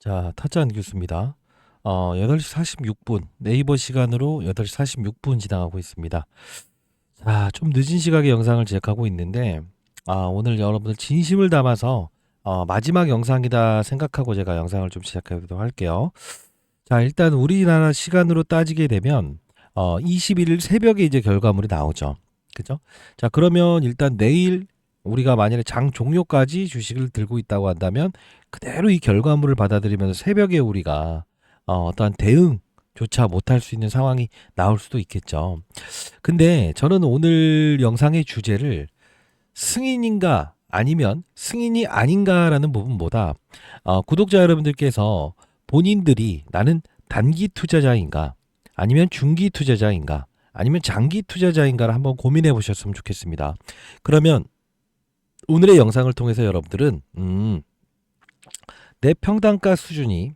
자, 타짜안 교수입니다. 8시 46분, 네이버 시간으로 8시 46분 지나가고 있습니다. 자, 좀 늦은 시각에 영상을 제작하고 있는데, 오늘 여러분들 진심을 담아서, 마지막 영상이다 생각하고 제가 영상을 좀 제작하도록 할게요. 자, 일단 우리나라 시간으로 따지게 되면, 21일 새벽에 이제 결과물이 나오죠. 그죠? 자, 그러면 일단 내일 우리가 만약에 장 종료까지 주식을 들고 있다고 한다면 그대로 이 결과물을 받아들이면서 새벽에 우리가 어떠한 대응조차 못할 수 있는 상황이 나올 수도 있겠죠. 근데 저는 오늘 영상의 주제를 승인인가 아니면 승인이 아닌가라는 부분보다 구독자 여러분들께서 본인들이 나는 단기 투자자인가 아니면 중기 투자자인가 아니면 장기 투자자인가를 한번 고민해 보셨으면 좋겠습니다. 그러면 오늘의 영상을 통해서 여러분들은 내 평단가 수준이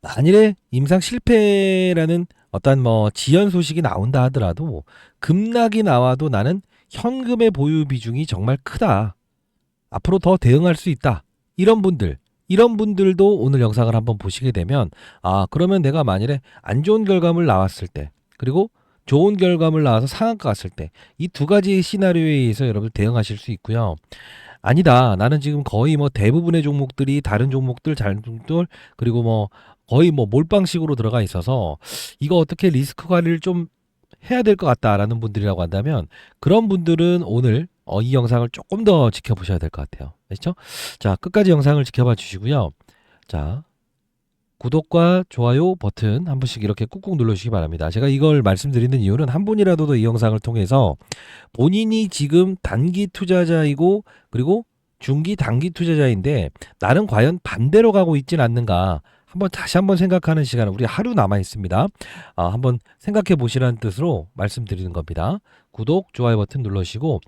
만일에 임상 실패라는 어떤 지연 소식이 나온다 하더라도 급락이 나와도 나는 현금의 보유 비중이 정말 크다. 앞으로 더 대응할 수 있다. 이런 분들도 오늘 영상을 한번 보시게 되면 그러면 내가 만일에 안 좋은 결과물 나왔을 때 그리고 좋은 결과물 나와서 상한가 갔을 때 이 두 가지 시나리오에 의해서 여러분 대응하실 수 있고요. 아니다. 나는 지금 거의 대부분의 종목들이 다른 종목들 잘들 그리고 거의 몰빵식으로 들어가 있어서 이거 어떻게 리스크 관리를 좀 해야 될 것 같다라는 분들이라고 한다면 그런 분들은 오늘 이 영상을 조금 더 지켜보셔야 될 것 같아요. 그렇죠? 자, 끝까지 영상을 지켜봐 주시고요. 자, 구독과 좋아요 버튼 한 번씩 이렇게 꾹꾹 눌러주시기 바랍니다. 제가 이걸 말씀드리는 이유는 한 분이라도 이 영상을 통해서 본인이 지금 단기 투자자이고 그리고 중기 단기 투자자인데 나는 과연 반대로 가고 있진 않는가 다시 한번 생각하는 시간 우리 하루 남아 있습니다. 한번 생각해 보시라는 뜻으로 말씀드리는 겁니다. 구독, 좋아요 버튼 눌러주시고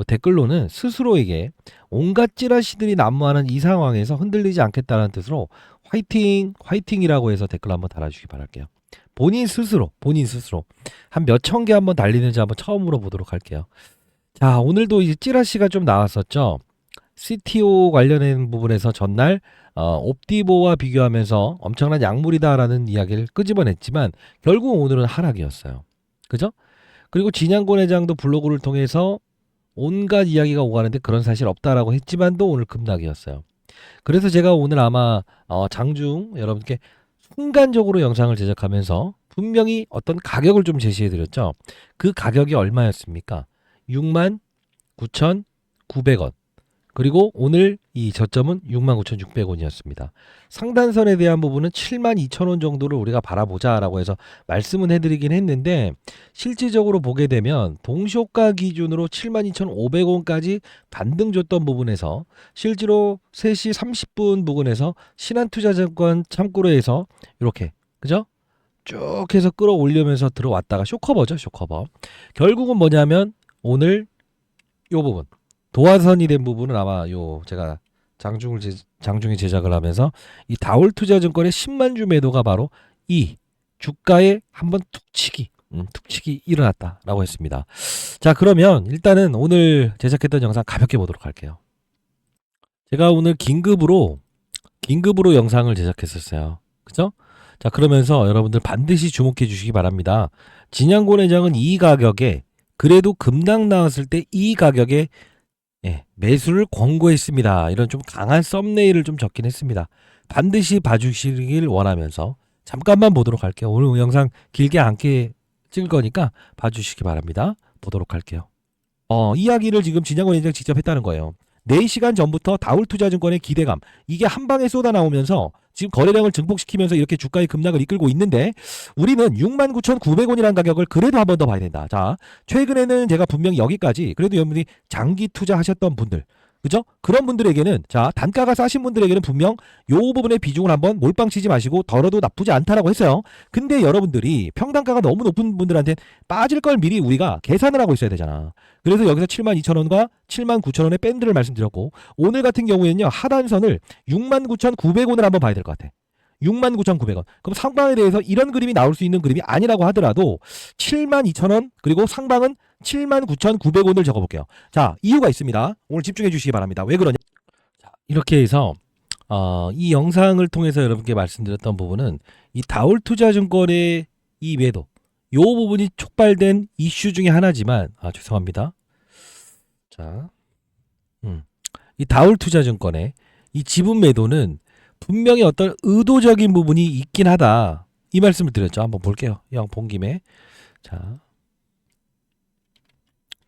댓글로는 스스로에게 온갖 찌라시들이 난무하는 이 상황에서 흔들리지 않겠다는 뜻으로 화이팅, 화이팅이라고 해서 댓글 한번 달아주시기 바랄게요. 본인 스스로 한 몇천 개 한번 달리는지 한번 처음으로 보도록 할게요. 자, 오늘도 이제 찌라시가 좀 나왔었죠. CTO 관련된 부분에서 전날 옵티보와 비교하면서 엄청난 약물이다라는 이야기를 끄집어냈지만 결국 오늘은 하락이었어요. 그죠? 그리고 진양권 회장도 블로그를 통해서 온갖 이야기가 오가는데 그런 사실 없다라고 했지만도 오늘 급락이었어요. 그래서 제가 오늘 아마 장중 여러분께 순간적으로 영상을 제작하면서 분명히 어떤 가격을 좀 제시해 드렸죠. 그 가격이 얼마였습니까? 69,900원. 그리고 오늘 이 저점은 69,600원이었습니다. 상단선에 대한 부분은 72,000원 정도를 우리가 바라보자라고 해서 말씀은 해드리긴 했는데 실질적으로 보게 되면 동시효과 기준으로 72,500원까지 반등 줬던 부분에서 실제로 3시 30분 부근에서 신한투자증권 참고로 해서 이렇게 그죠? 쭉 해서 끌어올리면서 들어왔다가 쇼커버죠, 쇼커버. 결국은 뭐냐면 오늘 요 부분 도화선이 된 부분은 아마 제가 장중에 제작을 하면서 이 다올투자증권의 10만 주 매도가 바로 이 주가에 한번 툭치기 일어났다라고 했습니다. 자, 그러면 일단은 오늘 제작했던 영상 가볍게 보도록 할게요. 제가 오늘 긴급으로 영상을 제작했었어요. 그죠? 자, 그러면서 여러분들 반드시 주목해 주시기 바랍니다. 진양권 회장은 이 가격에 그래도 급락 나왔을 때 이 가격에 매수를 권고했습니다. 이런 좀 강한 썸네일을 좀 적긴 했습니다. 반드시 봐주시길 원하면서 잠깐만 보도록 할게요. 오늘 영상 길게 않게 찍을 거니까 봐주시기 바랍니다. 보도록 할게요. 이야기를 지금 진양권 회장 직접 했다는 거예요. 4시간 전부터 다울투자증권의 기대감 이게 한 방에 쏟아 나오면서 지금 거래량을 증폭시키면서 이렇게 주가의 급락을 이끌고 있는데 우리는 69,900원이라는 가격을 그래도 한 번 더 봐야 된다. 자, 최근에는 제가 분명히 여기까지 그래도 여러분이 장기 투자하셨던 분들 그죠? 그런 분들에게는 자 단가가 싸신 분들에게는 분명 요 부분의 비중을 한번 몰빵 치지 마시고 덜어도 나쁘지 않다라고 했어요. 근데 여러분들이 평단가가 너무 높은 분들한테 빠질 걸 미리 우리가 계산을 하고 있어야 되잖아. 그래서 여기서 72,000원과 79,000원의 밴드를 말씀드렸고 오늘 같은 경우에는요 하단선을 69,900원을 한번 봐야 될 것 같아. 69,900원. 그럼 상방에 대해서 이런 그림이 나올 수 있는 그림이 아니라고 하더라도 72,000원 그리고 상방은 79,900원을 적어볼게요. 자, 이유가 있습니다. 오늘 집중해 주시기 바랍니다. 왜 그러냐? 자, 이렇게 해서 이 영상을 통해서 여러분께 말씀드렸던 부분은 이 다올투자증권의 이 매도 요 부분이 촉발된 이슈 중에 하나지만 죄송합니다. 자, 이 다올투자증권의 이 지분 매도는 분명히 어떤 의도적인 부분이 있긴 하다. 이 말씀을 드렸죠. 한번 볼게요. 영 본 김에. 자,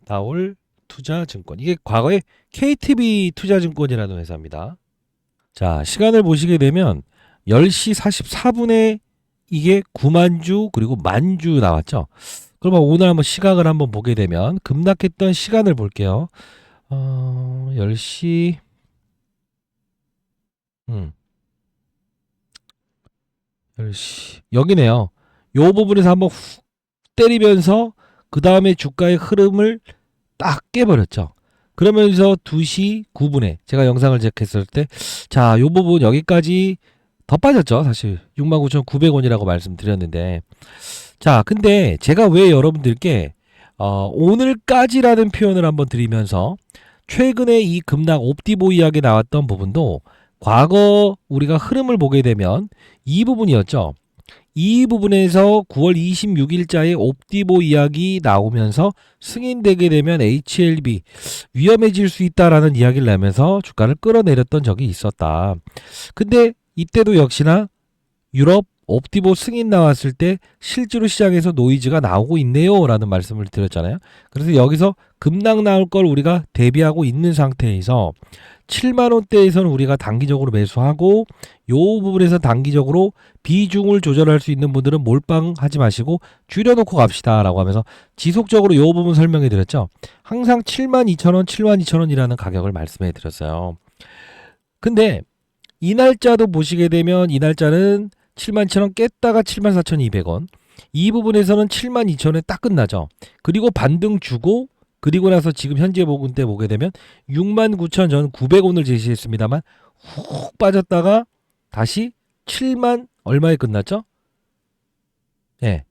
다올투자증권. 이게 과거에 KTB 투자증권이라는 회사입니다. 자, 시간을 보시게 되면 10시 44분에 이게 9만주 그리고 만주 나왔죠. 그러면 오늘 한번 시각을 한번 보게 되면 급락했던 시간을 볼게요. 10시 10시 여기네요. 요 부분에서 한번 훅 때리면서 그 다음에 주가의 흐름을 딱 깨버렸죠. 그러면서 2시 9분에 제가 영상을 제작했을 때 자, 요 부분 여기까지 더 빠졌죠. 사실 69,900원이라고 말씀드렸는데 자, 근데 제가 왜 여러분들께 오늘까지라는 표현을 한번 드리면서 최근에 이 급락 옵티보 이야기 나왔던 부분도 과거 우리가 흐름을 보게 되면 이 부분이었죠. 이 부분에서 9월 26일자에 옵티보 이야기 나오면서 승인되게 되면 HLB 위험해질 수 있다라는 이야기를 내면서 주가를 끌어내렸던 적이 있었다. 근데 이때도 역시나 유럽 옵티보 승인 나왔을 때 실제로 시장에서 노이즈가 나오고 있네요 라는 말씀을 드렸잖아요. 그래서 여기서 급락 나올 걸 우리가 대비하고 있는 상태에서 7만원대에서는 우리가 단기적으로 매수하고 요 부분에서 단기적으로 비중을 조절할 수 있는 분들은 몰빵하지 마시고 줄여놓고 갑시다 라고 하면서 지속적으로 요 부분 설명해 드렸죠. 항상 72,000원 72,000원이라는 가격을 말씀해 드렸어요. 근데 이 날짜도 보시게 되면 이 날짜는 71,000원 깼다가 74,200원 이 부분에서는 72,000원에 딱 끝나죠. 그리고 반등 주고 그리고 나서 지금 현재 보금 때 보게 되면 69,900원을 제시했습니다만 훅 빠졌다가 다시 7만 얼마에 끝났죠? 예.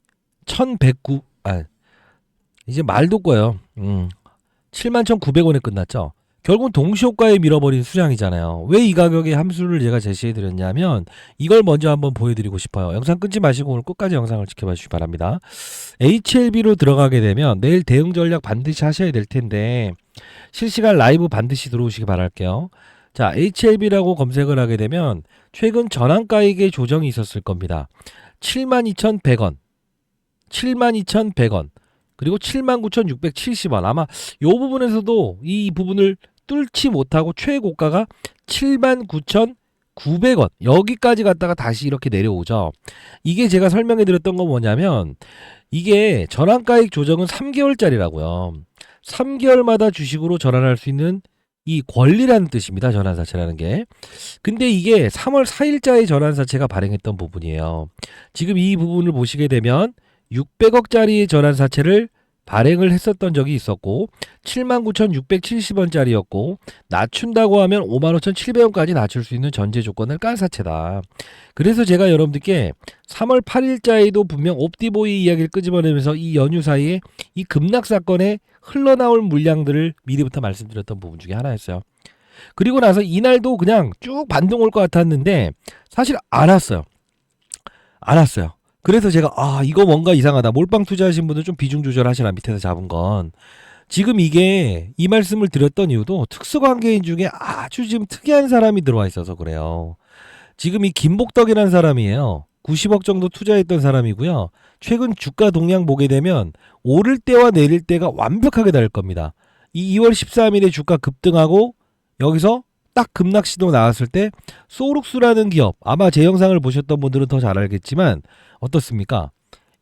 1109 이제 말도 꺼요. 71,900원에 끝났죠. 결국은 동시효과에 밀어버린 수량이잖아요. 왜 이 가격의 함수를 제가 제시해드렸냐면 이걸 먼저 한번 보여드리고 싶어요. 영상 끊지 마시고 오늘 끝까지 영상을 지켜봐 주시기 바랍니다. HLB로 들어가게 되면 내일 대응 전략 반드시 하셔야 될 텐데 실시간 라이브 반드시 들어오시기 바랄게요. 자, HLB라고 검색을 하게 되면 최근 전환가액의 조정이 있었을 겁니다. 72,100원 72,100원 그리고 79,670원 아마 이 부분에서도 이 부분을 뚫지 못하고 최고가가 79,900원 여기까지 갔다가 다시 이렇게 내려오죠. 이게 제가 설명해 드렸던 건 뭐냐면 이게 전환가액 조정은 3개월짜리라고요. 3개월마다 주식으로 전환할 수 있는 이 권리라는 뜻입니다. 전환사채라는 게. 근데 이게 3월 4일자에 전환사채가 발행했던 부분이에요. 지금 이 부분을 보시게 되면 600억짜리의 전환사채를 발행을 했었던 적이 있었고 79,670원짜리였고 낮춘다고 하면 55,700원까지 낮출 수 있는 전제 조건을 깐 사채다. 그래서 제가 여러분들께 3월 8일자에도 분명 옵티보이 이야기를 끄집어내면서 이 연휴 사이에 이 급락 사건에 흘러나올 물량들을 미리부터 말씀드렸던 부분 중에 하나였어요. 그리고 나서 이날도 그냥 쭉 반등 올 것 같았는데 사실 알았어요. 그래서 제가 이거 뭔가 이상하다. 몰빵 투자하신 분들 좀 비중 조절하시라. 밑에서 잡은 건. 지금 이게 이 말씀을 드렸던 이유도 특수관계인 중에 아주 지금 특이한 사람이 들어와 있어서 그래요. 지금 이 김복덕이라는 사람이에요. 90억 정도 투자했던 사람이고요. 최근 주가 동향 보게 되면 오를 때와 내릴 때가 완벽하게 다를 겁니다. 이 2월 13일에 주가 급등하고 여기서 딱 급락 시도 나왔을 때 소룩스라는 기업 아마 제 영상을 보셨던 분들은 더 잘 알겠지만 어떻습니까?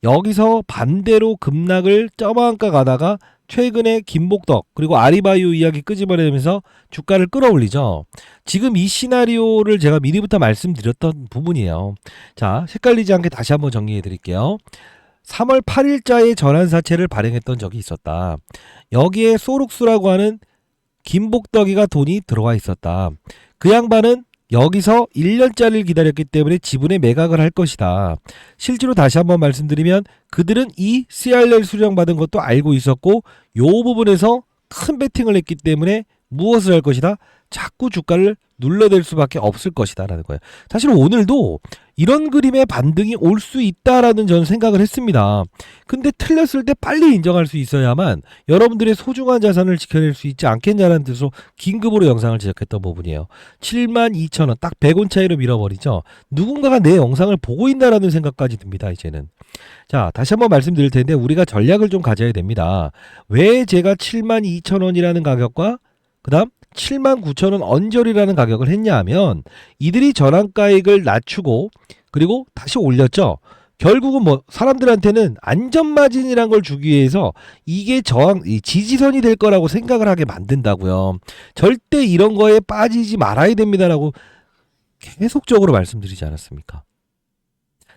여기서 반대로 급락을 점한가 가다가 최근에 김복덕 그리고 아리바이오 이야기 끄집어내면서 주가를 끌어올리죠. 지금 이 시나리오를 제가 미리부터 말씀드렸던 부분이에요. 자, 헷갈리지 않게 다시 한번 정리해 드릴게요. 3월 8일자에 전환사채를 발행했던 적이 있었다. 여기에 소룩스라고 하는 김복덕이가 돈이 들어와 있었다. 그 양반은 여기서 1년짜리를 기다렸기 때문에 지분에 매각을 할 것이다. 실제로 다시 한번 말씀드리면 그들은 이 CRL 수령받은 것도 알고 있었고 요 부분에서 큰 베팅을 했기 때문에 무엇을 할 것이다? 자꾸 주가를 눌러댈 수밖에 없을 것이다 라는 거예요. 사실 오늘도 이런 그림의 반등이 올 수 있다라는 저는 생각을 했습니다. 근데 틀렸을 때 빨리 인정할 수 있어야만 여러분들의 소중한 자산을 지켜낼 수 있지 않겠냐는 뜻으로 긴급으로 영상을 제작했던 부분이에요. 72,000원 딱 100원 차이로 밀어버리죠. 누군가가 내 영상을 보고 있다라는 생각까지 듭니다. 이제는. 자, 다시 한번 말씀드릴 텐데 우리가 전략을 좀 가져야 됩니다. 왜 제가 72,000원이라는 가격과 그 다음 79,000원 언저리라는 가격을 했냐 하면 이들이 전환가액을 낮추고 그리고 다시 올렸죠. 결국은 뭐 사람들한테는 안전마진이란 걸 주기 위해서 이게 이 지지선이 될 거라고 생각을 하게 만든다고요. 절대 이런 거에 빠지지 말아야 됩니다라고 계속적으로 말씀드리지 않았습니까?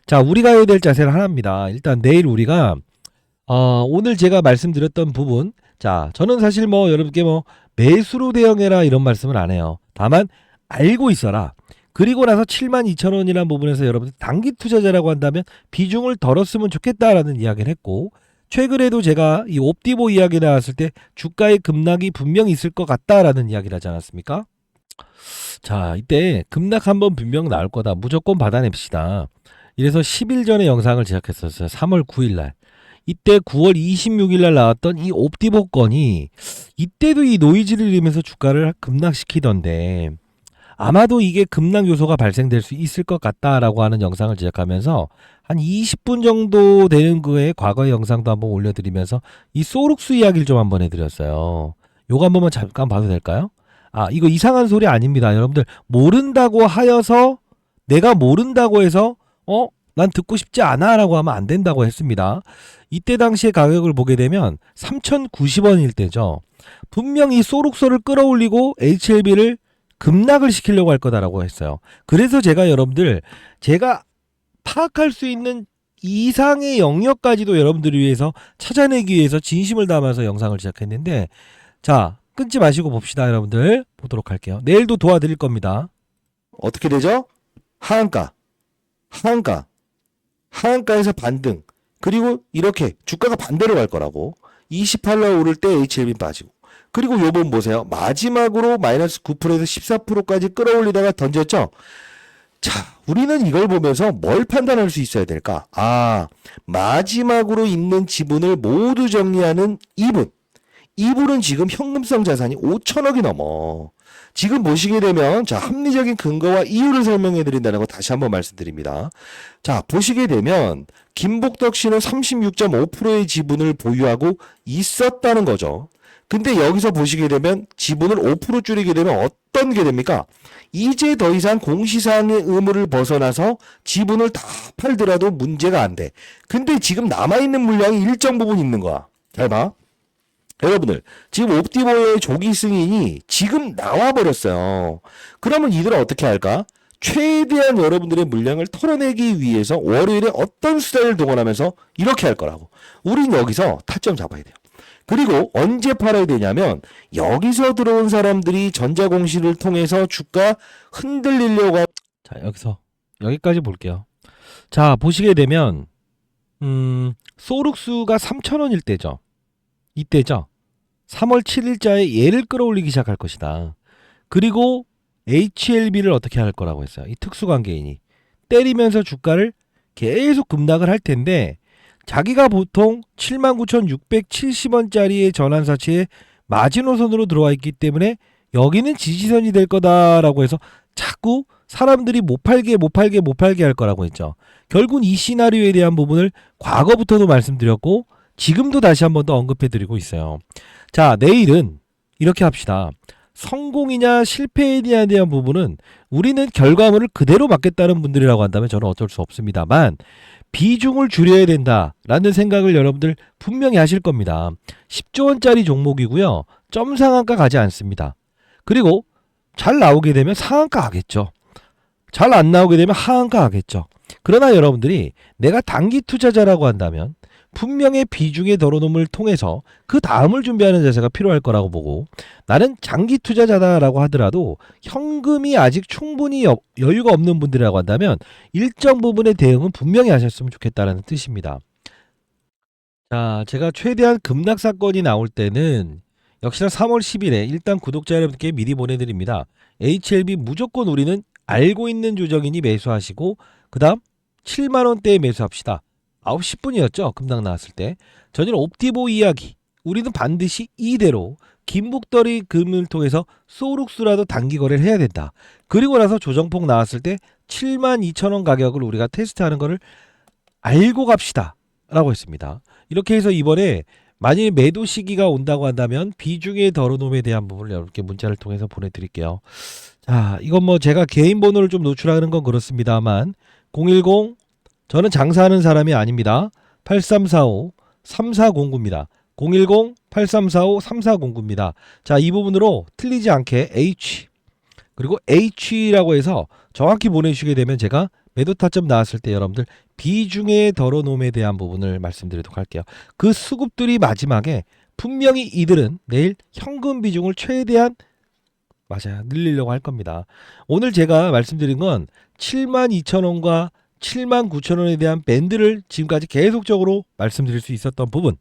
자, 우리가 해야 될 자세는 하나입니다. 일단 내일 우리가 오늘 제가 말씀드렸던 부분, 자, 저는 사실 뭐 여러분께 뭐 매수로 대응해라 이런 말씀은 안 해요. 다만 알고 있어라. 그리고 나서 72,000원이라는 부분에서 여러분들 단기 투자자라고 한다면 비중을 덜었으면 좋겠다라는 이야기를 했고, 최근에도 제가 이 옵티보 이야기 나왔을 때 주가의 급락이 분명히 있을 것 같다라는 이야기를 하지 않았습니까? 자, 이때 급락 한번 분명 나올 거다. 무조건 받아냅시다. 이래서 10일 전에 영상을 제작했었어요. 3월 9일 날. 이때 9월 26일 날 나왔던 이 옵티보 건이 이때도 이 노이즈를 이루면서 주가를 급락시키던데 아마도 이게 급락 요소가 발생될 수 있을 것 같다라고 하는 영상을 제작하면서 한 20분 정도 되는 그의 과거의 영상도 한번 올려드리면서 이 소룩스 이야기를 좀 한번 해드렸어요. 요거 한 번만 잠깐 봐도 될까요? 아, 이거 이상한 소리 아닙니다. 여러분들 모른다고 하여서 내가 모른다고 해서 난 듣고 싶지 않아 라고 하면 안 된다고 했습니다. 이때 당시의 가격을 보게 되면 3,090원일 때죠. 분명히 소룩소를 끌어올리고 HLB를 급락을 시키려고 할 거다라고 했어요. 그래서 제가 여러분들 제가 파악할 수 있는 이상의 영역까지도 여러분들을 위해서 찾아내기 위해서 진심을 담아서 영상을 제작했는데, 자, 끊지 마시고 봅시다. 여러분들 보도록 할게요. 내일도 도와드릴 겁니다. 어떻게 되죠? 하한가, 하한가, 하한가에서 반등, 그리고 이렇게 주가가 반대로 갈 거라고. 28날 오를 때 HLB 빠지고, 그리고 요번 보세요. 마지막으로 마이너스 9%에서 14%까지 끌어올리다가 던졌죠. 자, 우리는 이걸 보면서 뭘 판단할 수 있어야 될까? 아, 마지막으로 있는 지분을 모두 정리하는 이분은 지금 현금성 자산이 5천억이 넘어. 지금 보시게 되면, 자, 합리적인 근거와 이유를 설명해 드린다는 거 다시 한번 말씀드립니다. 자, 보시게 되면 김복덕 씨는 36.5%의 지분을 보유하고 있었다는 거죠. 근데 여기서 보시게 되면 지분을 5% 줄이게 되면 어떤 게 됩니까? 이제 더 이상 공시사항의 의무를 벗어나서 지분을 다 팔더라도 문제가 안 돼. 근데 지금 남아있는 물량이 일정 부분 있는 거야. 잘 봐. 여러분들, 지금 옵티보의 조기 승인이 지금 나와버렸어요. 그러면 이들은 어떻게 할까? 최대한 여러분들의 물량을 털어내기 위해서 월요일에 어떤 수단을 동원하면서 이렇게 할 거라고. 우린 여기서 타점 잡아야 돼요. 그리고 언제 팔아야 되냐면 여기서 들어온 사람들이 전자공시를 통해서 주가 흔들리려고 자, 여기까지 볼게요. 자, 보시게 되면 소룩스가 3,000원일 때죠. 이때죠. 3월 7일자에 얘를 끌어올리기 시작할 것이다. 그리고 HLB를 어떻게 할 거라고 했어요. 이 특수관계인이 때리면서 주가를 계속 급락을 할 텐데, 자기가 보통 79,670원짜리의 전환사치에 마지노선으로 들어와 있기 때문에 여기는 지지선이 될 거다라고 해서 자꾸 사람들이 못 팔게 할 거라고 했죠. 결국 이 시나리오에 대한 부분을 과거부터도 말씀드렸고 지금도 다시 한 번 더 언급해드리고 있어요. 자, 내일은 이렇게 합시다. 성공이냐 실패에 대한 부분은 우리는 결과물을 그대로 맞겠다는 분들이라고 한다면 저는 어쩔 수 없습니다만, 비중을 줄여야 된다라는 생각을 여러분들 분명히 하실 겁니다. 10조 원짜리 종목이고요. 점 상한가 가지 않습니다. 그리고 잘 나오게 되면 상한가 하겠죠. 잘 안 나오게 되면 하한가 하겠죠. 그러나 여러분들이 내가 단기 투자자라고 한다면 분명히 비중의 덜어놓음을 통해서 그 다음을 준비하는 자세가 필요할 거라고 보고, 나는 장기 투자자다라고 하더라도 현금이 아직 충분히 여유가 없는 분들이라고 한다면 일정 부분의 대응은 분명히 하셨으면 좋겠다라는 뜻입니다. 자, 제가 최대한 급락 사건이 나올 때는 역시나 3월 10일에 일단 구독자 여러분께 미리 보내드립니다. HLB 무조건 우리는 알고 있는 조정이니 매수하시고 그 다음 7만원대에 매수합시다. 9시 10분이었죠. 급락 나왔을 때. 전일 옵티보 이야기. 우리는 반드시 이대로 김북더리 금을 통해서 소룩스라도 단기 거래를 해야 된다. 그리고 나서 조정폭 나왔을 때 72,000원 가격을 우리가 테스트하는 거를 알고 갑시다. 라고 했습니다. 이렇게 해서 이번에 만일 매도 시기가 온다고 한다면 비중의 덜어놓음에 대한 부분을 여러분께 문자를 통해서 보내드릴게요. 자, 이건 뭐 제가 개인 번호를 좀 노출하는 건 그렇습니다만 010 저는 장사하는 사람이 아닙니다. 8345-3409입니다. 010-8345-3409입니다. 자, 이 부분으로 틀리지 않게 H 그리고 H라고 해서 정확히 보내주시게 되면 제가 매도 타점 나왔을 때 여러분들 비중의 덜어놓음에 대한 부분을 말씀드리도록 할게요. 그 수급들이 마지막에 분명히 이들은 내일 현금 비중을 최대한 맞아요. 늘리려고 할 겁니다. 오늘 제가 말씀드린 건 72,000원과 79,000원에 대한 밴드를 지금까지 계속적으로 말씀드릴 수 있었던 부분.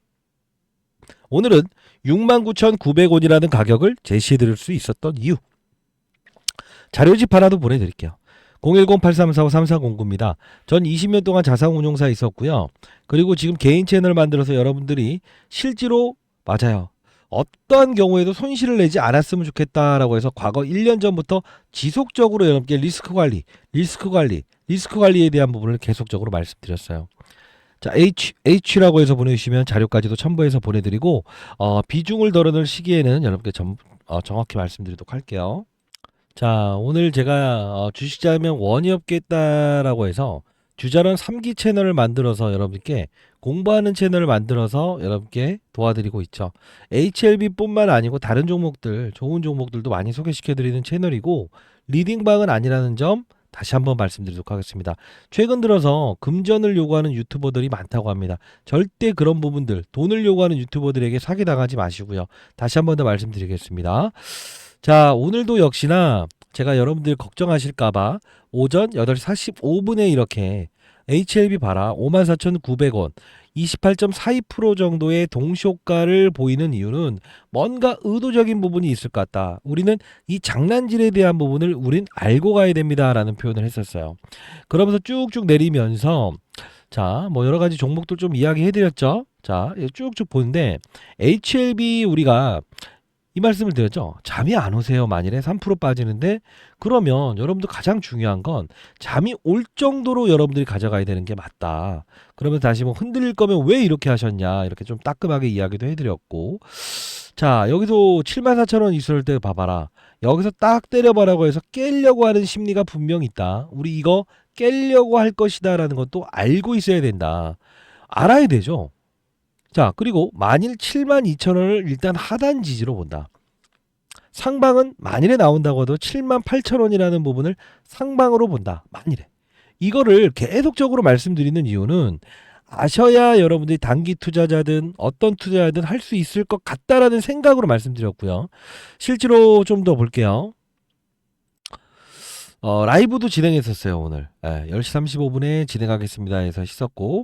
오늘은 69,900원이라는 가격을 제시해 드릴 수 있었던 이유. 자료집 하나도 보내드릴게요. 010-8345-3409입니다. 전 20년 동안 자산운용사에 있었고요. 그리고 지금 개인 채널 만들어서 여러분들이 실제로 맞아요. 어떠한 경우에도 손실을 내지 않았으면 좋겠다라고 해서 과거 1년 전부터 지속적으로 여러분께 리스크 관리에 대한 부분을 계속적으로 말씀드렸어요. 자, H라고 해서 보내주시면 자료까지도 첨부해서 보내드리고 비중을 덜어놓을 시기에는 여러분께 정확히 말씀드리도록 할게요. 자, 오늘 제가 주식자면 원이 없겠다라고 해서 주자론 3기 채널을 만들어서 여러분께 공부하는 채널을 만들어서 여러분께 도와드리고 있죠. HLB뿐만 아니고 다른 종목들, 좋은 종목들도 많이 소개시켜드리는 채널이고 리딩방은 아니라는 점 다시 한번 말씀드리도록 하겠습니다. 최근 들어서 금전을 요구하는 유튜버들이 많다고 합니다. 절대 그런 부분들, 돈을 요구하는 유튜버들에게 사기당하지 마시고요. 다시 한번 더 말씀드리겠습니다. 자, 오늘도 역시나 제가 여러분들 걱정하실까봐 오전 8시 45분에 이렇게 HLB 봐라 54,900원 28.42% 정도의 동시효과를 보이는 이유는 뭔가 의도적인 부분이 있을 것 같다. 우리는 이 장난질에 대한 부분을 우린 알고 가야 됩니다 라는 표현을 했었어요. 그러면서 쭉쭉 내리면서 자, 뭐 여러 가지 종목들 좀 이야기해 드렸죠. 자, 쭉쭉 보는데 HLB 우리가 이 말씀을 드렸죠. 잠이 안 오세요. 만일에 3% 빠지는데 그러면 여러분들 가장 중요한 건 잠이 올 정도로 여러분들이 가져가야 되는 게 맞다. 그러면 다시 뭐 흔들릴 거면 왜 이렇게 하셨냐 이렇게 좀 따끔하게 이야기도 해드렸고 자 여기서 74,000원 있을 때 봐봐라. 여기서 딱 때려봐라고 해서 깨려고 하는 심리가 분명 있다. 우리 이거 깨려고 할 것이다 라는 것도 알고 있어야 된다. 알아야 되죠. 자, 그리고 만일 72,000원을 일단 하단 지지로 본다. 상방은 만일에 나온다고 해도 78,000원이라는 부분을 상방으로 본다. 만일에. 이거를 계속적으로 말씀드리는 이유는 아셔야 여러분들이 단기 투자자든 어떤 투자자든 할 수 있을 것 같다라는 생각으로 말씀드렸고요. 실제로 좀 더 볼게요. 라이브도 진행했었어요, 오늘. 10시 35분에 진행하겠습니다 해서 했었고,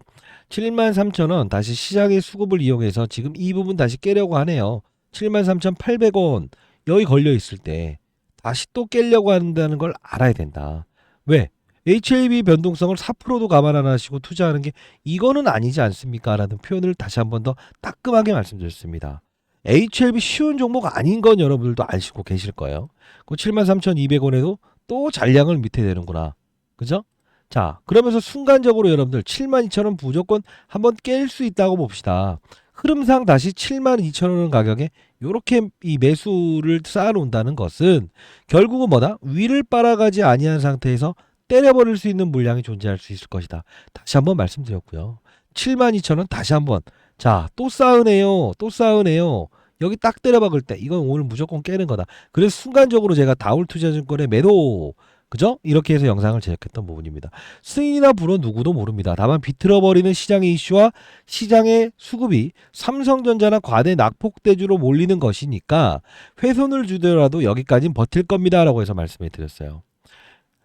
73,000원 다시 시장의 수급을 이용해서 지금 이 부분 다시 깨려고 하네요. 73,800원 여기 걸려 있을 때 다시 또 깨려고 한다는 걸 알아야 된다. 왜? HLB 변동성을 4%도 감안 안 하시고 투자하는 게 이거는 아니지 않습니까? 라는 표현을 다시 한번 더 따끔하게 말씀드렸습니다. HLB 쉬운 종목 아닌 건 여러분들도 아시고 계실 거예요. 그 73,200원에도 또 잔량을 밑에 대는구나. 그죠? 자, 그러면서 순간적으로 여러분들 72,000원 무조건 한번 깰 수 있다고 봅시다. 흐름상 다시 72,000원 가격에 이렇게 이 매수를 쌓아놓는다는 것은 결국은 뭐다? 위를 빨아가지 아니한 상태에서 때려버릴 수 있는 물량이 존재할 수 있을 것이다. 다시 한번 말씀드렸고요. 72,000원 다시 한번 자, 또 쌓으네요. 또 쌓으네요. 여기 딱 때려박을 때 이건 오늘 무조건 깨는 거다. 그래서 순간적으로 제가 다울투자증권의 매도 그죠? 이렇게 해서 영상을 제작했던 부분입니다. 승인이나 불허 누구도 모릅니다. 다만 비틀어버리는 시장의 이슈와 시장의 수급이 삼성전자나 과대 낙폭대주로 몰리는 것이니까 훼손을 주더라도 여기까지는 버틸 겁니다 라고 해서 말씀해 드렸어요.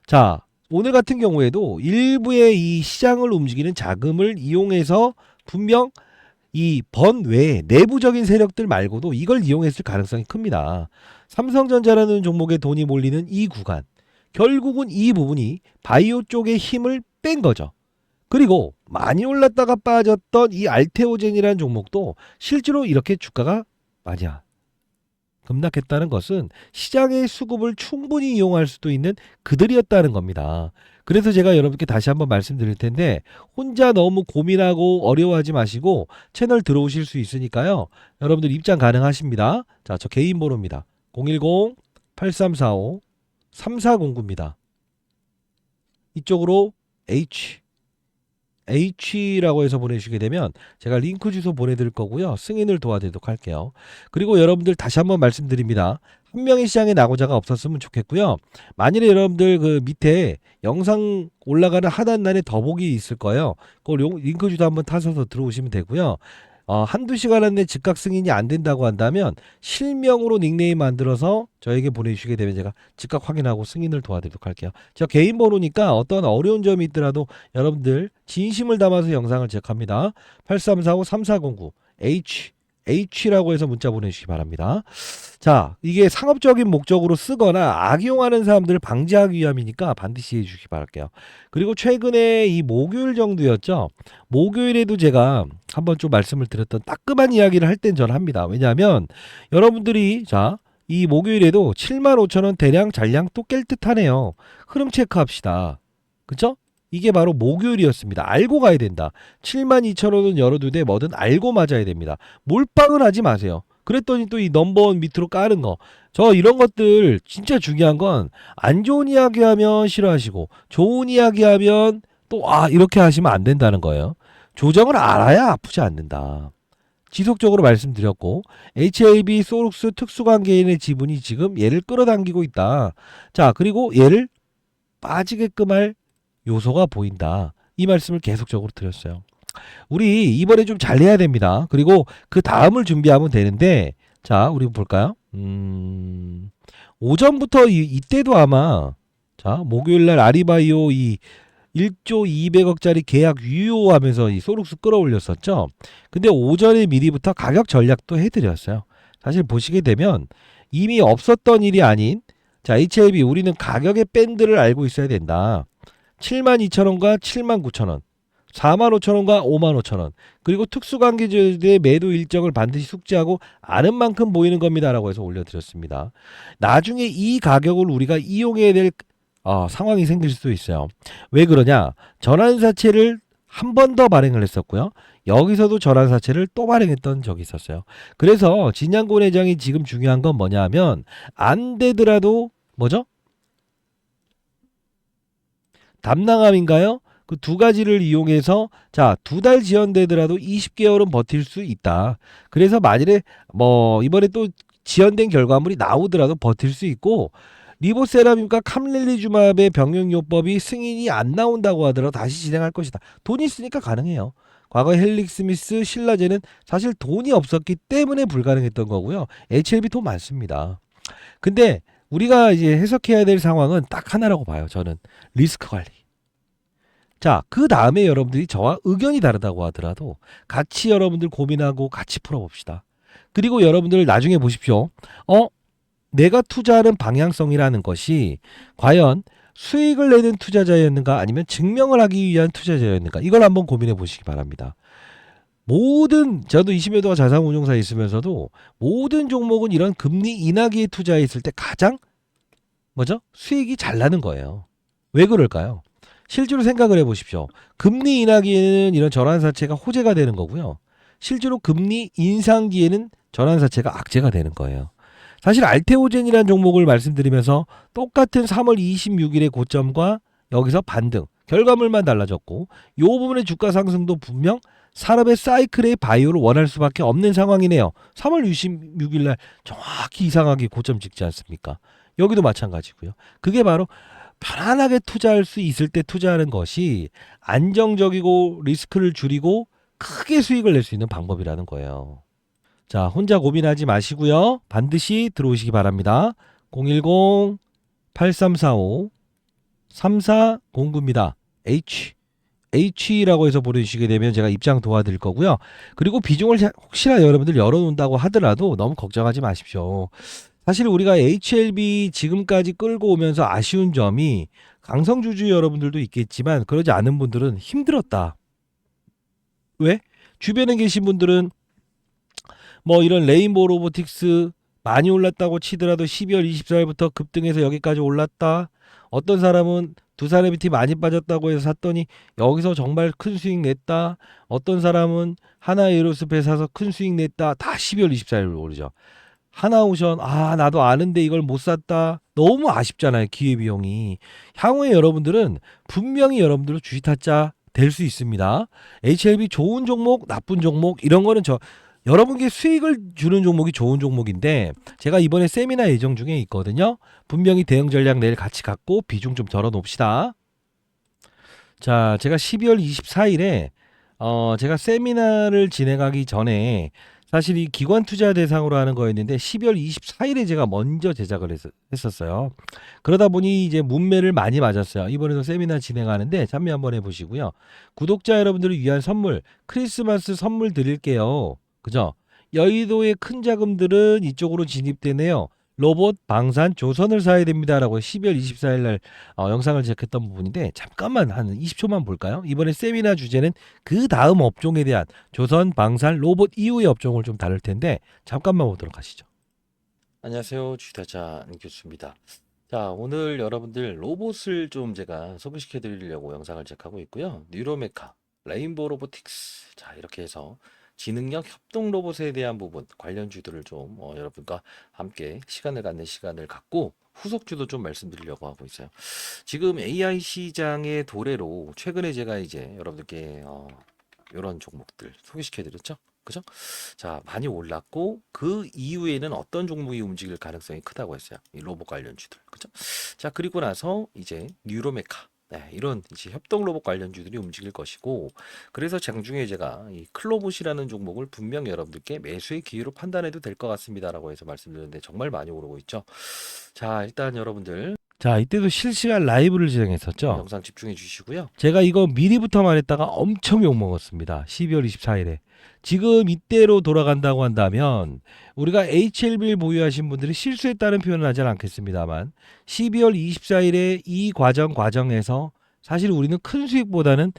자, 오늘 같은 경우에도 일부의 이 시장을 움직이는 자금을 이용해서 분명 이 번 외에 내부적인 세력들 말고도 이걸 이용했을 가능성이 큽니다. 삼성전자라는 종목에 돈이 몰리는 이 구간, 결국은 이 부분이 바이오 쪽에 힘을 뺀 거죠. 그리고 많이 올랐다가 빠졌던 이 알테오젠이라는 종목도 실제로 이렇게 주가가 많이 급락했다는 것은 시장의 수급을 충분히 이용할 수도 있는 그들이었다는 겁니다. 그래서 제가 여러분께 다시 한번 말씀드릴 텐데 혼자 너무 고민하고 어려워하지 마시고 채널 들어오실 수 있으니까요. 여러분들 입장 가능하십니다. 자, 저 개인 번호입니다. 010-8345-3409입니다. 이쪽으로 H라고 해서 보내주시게 되면 제가 링크 주소 보내드릴 거고요. 승인을 도와드리도록 할게요. 그리고 여러분들 다시 한번 말씀드립니다. 한 명의 시장의 낙오자가 없었으면 좋겠고요. 만일에 여러분들 그 밑에 영상 올라가는 하단란에 더보기 있을 거예요. 그 링크 주소 한번 타셔서 들어오시면 되고요. 한두 시간 안에 즉각 승인이 안 된다고 한다면 실명으로 닉네임 만들어서 저에게 보내주시게 되면 제가 즉각 확인하고 승인을 도와드리도록 할게요. 저 개인 번호니까 어떤 어려운 점이 있더라도 여러분들 진심을 담아서 영상을 제작합니다. 8345-3409 H라고 해서 문자 보내주시기 바랍니다. 자, 이게 상업적인 목적으로 쓰거나 악용하는 사람들을 방지하기 위함이니까 반드시 해주시기 바랄게요. 그리고 최근에 이 목요일 정도였죠. 목요일에도 제가 한번 좀 말씀을 드렸던 따끔한 이야기를 할 땐 저는 합니다. 왜냐하면 여러분들이 이 목요일에도 75,000원 대량 잔량 또 깰 듯하네요. 흐름 체크합시다. 그쵸? 이게 바로 목요일이었습니다. 알고 가야 된다. 72,000원은 열어두되 뭐든 알고 맞아야 됩니다. 몰빵은 하지 마세요. 그랬더니 또 이 넘버원 밑으로 까는 거. 저 이런 것들 진짜 중요한 건 안 좋은 이야기 하면 싫어하시고 좋은 이야기 하면 또 이렇게 하시면 안 된다는 거예요. 조정을 알아야 아프지 않는다. 지속적으로 말씀드렸고 HAB 소룩스 특수관계인의 지분이 지금 얘를 끌어당기고 있다. 자, 그리고 얘를 빠지게끔 할 요소가 보인다. 이 말씀을 계속적으로 드렸어요. 우리 이번에 좀 잘해야 됩니다. 그리고 그 다음을 준비하면 되는데 자, 우리 볼까요? 오전부터 이때도 아마 목요일날 아리바이오 이 1조 200억짜리 계약 유효하면서 이 소룩스 끌어올렸었죠. 근데 오전에 미리부터 가격 전략도 해드렸어요. 사실 보시게 되면 이미 없었던 일이 아닌 HAB 우리는 가격의 밴드를 알고 있어야 된다. 72,000원과 79,000원, 45,000원과 55,000원, 그리고 특수관계자들의 매도 일정을 반드시 숙지하고 아는 만큼 보이는 겁니다. 라고 해서 올려드렸습니다. 나중에 이 가격을 우리가 이용해야 될 상황이 생길 수도 있어요. 왜 그러냐? 전환사채를 한 번 더 발행을 했었고요. 여기서도 전환사채를 또 발행했던 적이 있었어요. 그래서 진양곤 회장이 지금 중요한 건 뭐냐 하면 안 되더라도 뭐죠? 담낭함인가요? 그 두 가지를 이용해서 2달 지연되더라도 20개월은 버틸 수 있다. 그래서 만일에 이번에 또 지연된 결과물이 나오더라도 버틸 수 있고 리보세라핌과 캄렐리주맙의 병용요법이 승인이 안 나온다고 하더라도 다시 진행할 것이다. 돈이 있으니까 가능해요. 과거 헬릭스미스, 신라제는 사실 돈이 없었기 때문에 불가능했던 거고요. HLB 돈 많습니다. 근데 우리가 이제 해석해야 될 상황은 딱 하나라고 봐요. 저는 리스크 관리. 자, 그 다음에 여러분들이 저와 의견이 다르다고 하더라도 같이 여러분들 고민하고 같이 풀어봅시다. 그리고 여러분들 나중에 보십시오. 내가 투자하는 방향성이라는 것이 과연 수익을 내는 투자자였는가 아니면 증명을 하기 위한 투자자였는가 이걸 한번 고민해 보시기 바랍니다. 저도 20여 도가 자산운용사에 있으면서도 모든 종목은 이런 금리 인하기에 투자했을 때 가장 수익이 잘 나는 거예요. 왜 그럴까요? 실제로 생각을 해보십시오. 금리 인하기에는 이런 전환사채가 호재가 되는 거고요. 실제로 금리 인상기에는 전환사채가 악재가 되는 거예요. 사실 알테오젠이라는 종목을 말씀드리면서 똑같은 3월 26일의 고점과 여기서 반등, 결과물만 달라졌고 이 부분의 주가 상승도 분명 산업의 사이클의 바이오를 원할 수밖에 없는 상황이네요. 3월 26일날 정확히 이상하게 고점 찍지 않습니까? 여기도 마찬가지고요. 그게 바로 편안하게 투자할 수 있을 때 투자하는 것이 안정적이고 리스크를 줄이고 크게 수익을 낼 수 있는 방법이라는 거예요. 자, 혼자 고민하지 마시고요. 반드시 들어오시기 바랍니다. 010-8345-3409입니다. H라고 해서 보내주시게 되면 제가 입장 도와드릴 거고요. 그리고 비중을 혹시나 여러분들 열어놓는다고 하더라도 너무 걱정하지 마십시오. 사실 우리가 HLB 지금까지 끌고 오면서 아쉬운 점이 강성주주 여러분들도 있겠지만 그러지 않은 분들은 힘들었다. 왜? 주변에 계신 분들은 뭐 이런 레인보우 로보틱스 많이 올랐다고 치더라도 12월 24일부터 급등해서 여기까지 올랐다. 어떤 사람은 두산에비티 많이 빠졌다고 해서 샀더니 여기서 정말 큰 수익 냈다. 어떤 사람은 하나에이로스페 사서 큰 수익 냈다. 다 12월 24일로 오르죠. 하나오션 나도 아는데 이걸 못 샀다. 너무 아쉽잖아요. 기회비용이. 향후에 여러분들은 분명히 여러분들도 주식 타짜 될 수 있습니다. HLB 좋은 종목, 나쁜 종목 이런 거는 여러분께 수익을 주는 종목이 좋은 종목인데 제가 이번에 세미나 예정 중에 있거든요. 분명히 대응 전략 내일 같이 갖고 비중 좀 덜어 놓읍시다. 자, 제가 12월 24일에 제가 세미나를 진행하기 전에 사실 이 기관 투자 대상으로 하는 거였는데 12월 24일에 제가 먼저 제작을 했었어요. 그러다 보니 이제 문매를 많이 맞았어요. 이번에도 세미나 진행하는데 참여 한번 해보시고요. 구독자 여러분들을 위한 선물, 크리스마스 선물 드릴게요. 그죠? 여의도의 큰 자금들은 이쪽으로 진입되네요. 로봇, 방산, 조선을 사야 됩니다라고 12월 24일 날 영상을 제작했던 부분인데 잠깐만 한 20초만 볼까요? 이번에 세미나 주제는 그 다음 업종에 대한 조선, 방산, 로봇 이후의 업종을 좀 다룰 텐데 잠깐만 보도록 하시죠. 안녕하세요. 주식타짜 교수입니다. 자, 오늘 여러분들 로봇을 좀 제가 소개시켜 드리려고 영상을 제작하고 있고요. 뉴로메카, 레인보우 로보틱스. 자, 이렇게 해서 지능형 협동 로봇에 대한 부분 관련주들을 좀 여러분과 함께 시간을 갖는 시간을 갖고 후속주도 좀 말씀드리려고 하고 있어요. 지금 AI 시장의 도래로 최근에 제가 이제 여러분들께 이런 종목들 소개시켜 드렸죠. 그죠? 자, 많이 올랐고 그 이후에는 어떤 종목이 움직일 가능성이 크다고 했어요. 이 로봇 관련주들. 그죠? 자, 그리고 나서 이제 뉴로메카 이런 이제 협동 로봇 관련주들이 움직일 것이고, 그래서 장중에 제가 이 클로봇이라는 종목을 분명 여러분들께 매수의 기회로 판단해도 될 것 같습니다라고 해서 말씀드렸는데 정말 많이 오르고 있죠. 자, 일단 여러분들 자, 이때도 실시간 라이브를 진행했었죠. 영상 집중해 주시고요. 제가 이거 미리부터 말했다가 엄청 욕먹었습니다. 12월 24일에. 지금 이때로 돌아간다고 한다면 우리가 HLB를 보유하신 분들이 실수했다는 표현은 하지 않겠습니다만 12월 24일에 이 과정에서 사실 우리는 큰 수익보다는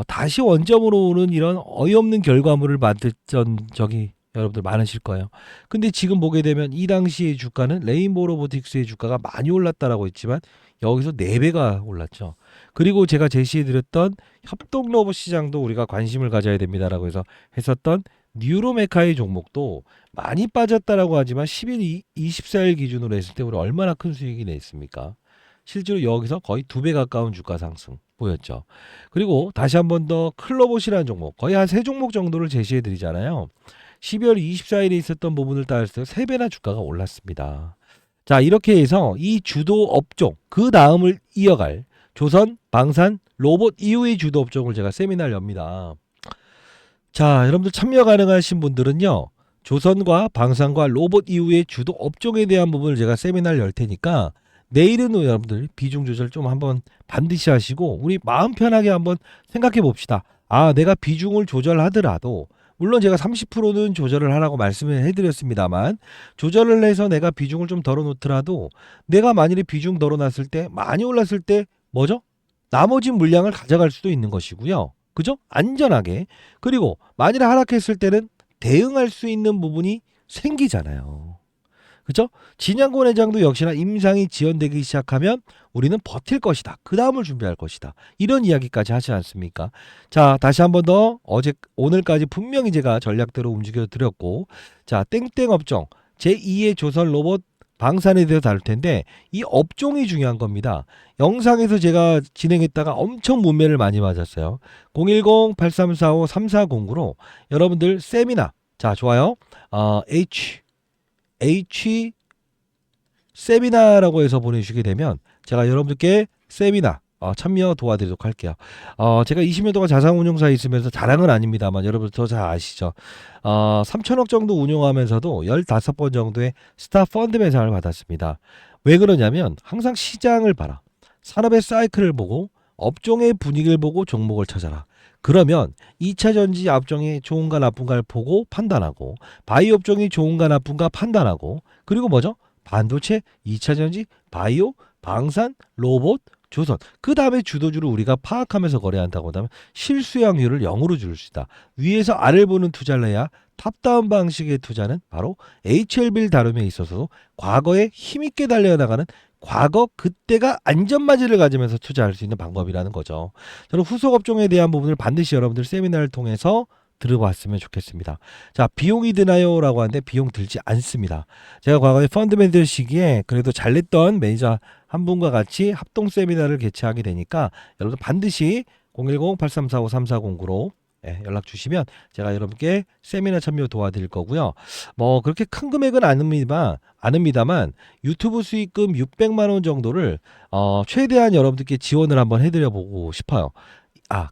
다시 원점으로 오는 이런 어이없는 결과물을 만들던 적이 여러분들 많으실 거예요. 근데 지금 보게 되면 이 당시의 주가는 레인보우 로보틱스의 주가가 많이 올랐다라고 했지만 여기서 4배가 올랐죠. 그리고 제가 제시해드렸던 협동 로봇 시장도 우리가 관심을 가져야 됩니다라고 해서 했었던 뉴로메카의 종목도 많이 빠졌다라고 하지만 10일 24일 기준으로 했을 때 우리 얼마나 큰 수익이 냈습니까? 실제로 여기서 거의 2배 가까운 주가 상승 보였죠. 그리고 다시 한 번 더 클로봇이라는 종목 거의 한 3종목 정도를 제시해 드리잖아요. 12월 24일에 있었던 부분을 따졌을 때 3배나 주가가 올랐습니다. 자, 이렇게 해서 이 주도 업종 그 다음을 이어갈 조선, 방산, 로봇 이후의 주도 업종을 제가 세미나를 엽니다. 자, 여러분들 참여 가능하신 분들은요. 조선과 방산과 로봇 이후의 주도 업종에 대한 부분을 제가 세미나를 열 테니까 내일은 여러분들 비중 조절 좀 한번 반드시 하시고 우리 마음 편하게 한번 생각해 봅시다. 내가 비중을 조절하더라도 물론 제가 30%는 조절을 하라고 말씀을 해드렸습니다만 조절을 해서 내가 비중을 좀 덜어놓더라도 내가 만일에 비중 덜어놨을 때 많이 올랐을 때 뭐죠? 나머지 물량을 가져갈 수도 있는 것이고요. 그죠? 안전하게. 그리고 만일에 하락했을 때는 대응할 수 있는 부분이 생기잖아요. 그죠? 진양권 회장도 역시나 임상이 지연되기 시작하면 우리는 버틸 것이다. 그 다음을 준비할 것이다. 이런 이야기까지 하지 않습니까? 자, 다시 한 번 더 오늘까지 분명히 제가 전략대로 움직여 드렸고, 자, 땡땡 업종 제2의 조선 로봇 방산에 대해서 다룰 텐데 이 업종이 중요한 겁니다. 영상에서 제가 진행했다가 엄청 문매를 많이 맞았어요. 010-8345-3409로 여러분들 세미나 자, 좋아요. H 세미나라고 해서 보내주시게 되면 제가 여러분들께 세미나 참여 도와드리도록 할게요. 제가 20년 동안 자산운용사에 있으면서 자랑은 아닙니다만 여러분들 더 잘 아시죠. 3천억 정도 운용하면서도 15번 정도의 스타 펀드 매상을 받았습니다. 왜 그러냐면 항상 시장을 봐라. 산업의 사이클을 보고 업종의 분위기를 보고 종목을 찾아라. 그러면 2차 전지 업종이 좋은가 나쁜가를 보고 판단하고 바이오 업종이 좋은가 나쁜가 판단하고 그리고 뭐죠? 반도체, 2차 전지, 바이오, 방산, 로봇, 조선. 그 다음에 주도주를 우리가 파악하면서 거래한다고 하면 실수양률을 0으로 줄 수 있다. 위에서 아래를 보는 투자를 해야 탑다운 방식의 투자는 바로 HLB를 다룸에 있어서도 과거에 힘있게 달려나가는 과거 그때가 안전마진을 가지면서 투자할 수 있는 방법이라는 거죠. 저는 후속 업종에 대한 부분을 반드시 여러분들 세미나를 통해서 들어봤으면 좋겠습니다. 자, 비용이 드나요? 라고 하는데 비용 들지 않습니다. 제가 과거에 펀드맨들 시기에 그래도 잘 냈던 매니저 한 분과 같이 합동 세미나를 개최하게 되니까 여러분 반드시 010-8345-3409로 연락 주시면 제가 여러분께 세미나 참여 도와드릴 거고요. 뭐 그렇게 큰 금액은 아닙니다만 유튜브 수익금 600만 원 정도를 최대한 여러분들께 지원을 한번 해드려 보고 싶어요.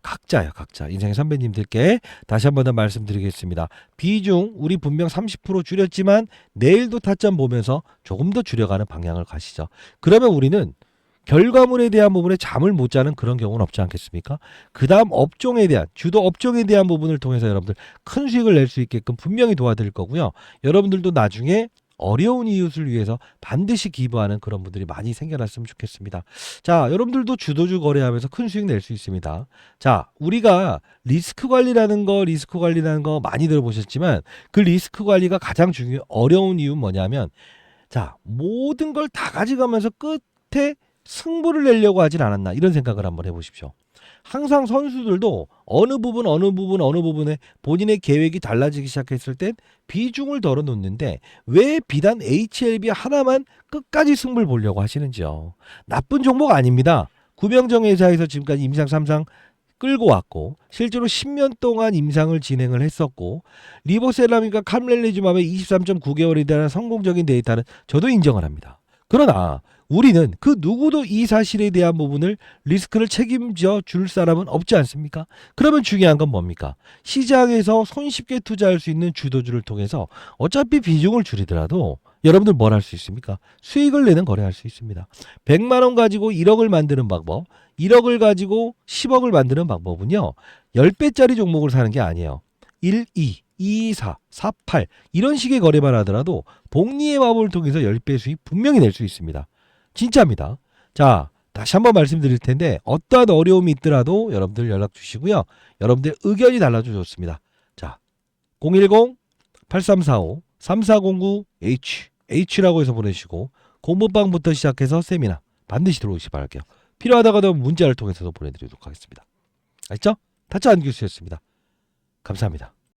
각자요, 각자. 인생 선배님들께 다시 한 번 더 말씀드리겠습니다. 비중 우리 분명 30% 줄였지만 내일도 타점 보면서 조금 더 줄여가는 방향을 가시죠. 그러면 우리는 결과물에 대한 부분에 잠을 못 자는 그런 경우는 없지 않겠습니까? 그 다음 업종에 대한, 주도 업종에 대한 부분을 통해서 여러분들 큰 수익을 낼 수 있게끔 분명히 도와드릴 거고요. 여러분들도 나중에 어려운 이웃을 위해서 반드시 기부하는 그런 분들이 많이 생겨났으면 좋겠습니다. 자, 여러분들도 주도주 거래하면서 큰 수익 낼 수 있습니다. 자, 우리가 리스크 관리라는 거 많이 들어보셨지만 그 리스크 관리가 가장 어려운 이유는 뭐냐면 자, 모든 걸 다 가져가면서 끝에 승부를 내려고 하진 않았나 이런 생각을 한번 해보십시오. 항상 선수들도 어느 부분에 본인의 계획이 달라지기 시작했을 땐 비중을 덜어 놓는데 왜 비단 HLB 하나만 끝까지 승부를 보려고 하시는지요. 나쁜 종목 아닙니다. 구명정 회사에서 지금까지 임상 3상 끌고 왔고 실제로 10년 동안 임상을 진행을 했었고 리보세라믹과 캄렐리즘압의 23.9개월에 대한 성공적인 데이터는 저도 인정을 합니다. 그러나 우리는 그 누구도 이 사실에 대한 부분을 리스크를 책임져 줄 사람은 없지 않습니까? 그러면 중요한 건 뭡니까? 시장에서 손쉽게 투자할 수 있는 주도주를 통해서 어차피 비중을 줄이더라도 여러분들 뭘 할 수 있습니까? 수익을 내는 거래할 수 있습니다. 100만 원 가지고 1억을 만드는 방법, 1억을 가지고 10억을 만드는 방법은요. 10배짜리 종목을 사는 게 아니에요. 1, 2, 2, 4, 4, 8 이런 식의 거래만 하더라도 복리의 마법을 통해서 10배 수익 분명히 낼 수 있습니다. 진짜입니다. 자, 다시 한번 말씀드릴 텐데 어떠한 어려움이 있더라도 여러분들 연락 주시고요. 여러분들 의견이 달라도 좋습니다. 자, 010-8345-3409H라고 해서 보내시고 공부방부터 시작해서 세미나 반드시 들어오시기 바랄게요. 필요하다가도 문자를 통해서도 보내드리도록 하겠습니다. 알겠죠? 타짜 안교수였습니다. 감사합니다.